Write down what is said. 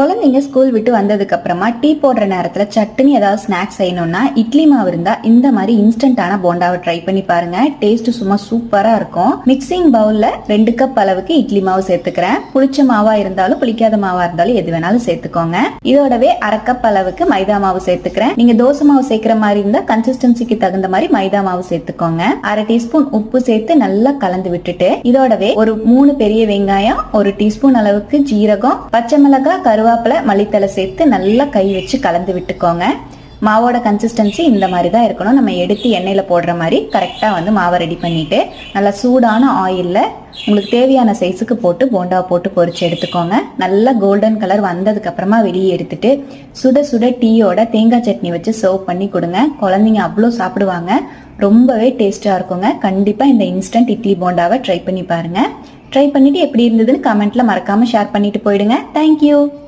குழந்தைங்க ஸ்கூல் விட்டு வந்ததுக்கு அப்புறமா டீ போடுற நேரத்துல சட்டுன்னு ஏதாவது ஸ்நாக்ஸ் செய்யணும்னா இட்லி மாவு இருந்தா இந்த மாதிரி இன்ஸ்டன்டான போண்டாவை ட்ரை பண்ணி பாருங்க. டேஸ்ட் சும்மா சூப்பரா இருக்கும். மிக்சிங் பவுல்ல 2 கப் அளவுக்கு இட்லி மாவு சேர்த்துக்கிறேன். புளிச்ச மாவா இருந்தாலும் புளிக்காத மாவா இருந்தாலும் எது வேணாலும் சேர்த்துக்கோங்க. இதோடவே 1/2 கப் அளவுக்கு மைதா மாவு சேர்த்துக்கிறேன். நீங்க தோசை மாவு சேர்க்கிற மாதிரி இருந்தா கன்சிஸ்டன்சிக்கு தகுந்த மாதிரி மைதா மாவு சேர்த்துக்கோங்க. 1/2 டீஸ்பூன் உப்பு சேர்த்து நல்லா கலந்து விட்டுட்டு இதோடவே ஒரு 3 பெரிய வெங்காயம், 1 டீஸ்பூன் அளவுக்கு ஜீரகம், பச்சை மிளகாய், கருவேப்பிலை, மல்லித்தலை சேர்த்து நல்லா கை வச்சு கலந்து விட்டுக்கோங்க. மாவோட கன்சிஸ்டன்சி இந்த மாதிரி தான் இருக்கணும். நம்ம எடுத்து எண்ணெயில் போடுற மாதிரி கரெக்டாக மாவை ரெடி பண்ணிட்டு நல்லா சூடான ஆயிலில் உங்களுக்கு தேவையான சைஸுக்கு போட்டு போண்டாவை போட்டு பொரிச்சு எடுத்துக்கோங்க. நல்லா கோல்டன் கலர் வந்ததுக்கு அப்புறமா வெளியே எடுத்துட்டு சுட சுட டீயோட தேங்காய் சட்னி வச்சு சர்வ் பண்ணி கொடுங்க. குழந்தைங்க அவ்வளோ சாப்பிடுவாங்க. ரொம்பவே டேஸ்டா இருக்குங்க. கண்டிப்பா இந்த இன்ஸ்டன்ட் இட்லி போண்டாவை ட்ரை பண்ணி பாருங்க. ட்ரை பண்ணிட்டு எப்படி இருந்ததுன்னு கமெண்ட்ல மறக்காம ஷேர் பண்ணிட்டு போயிடுங்க. தேங்க்யூ.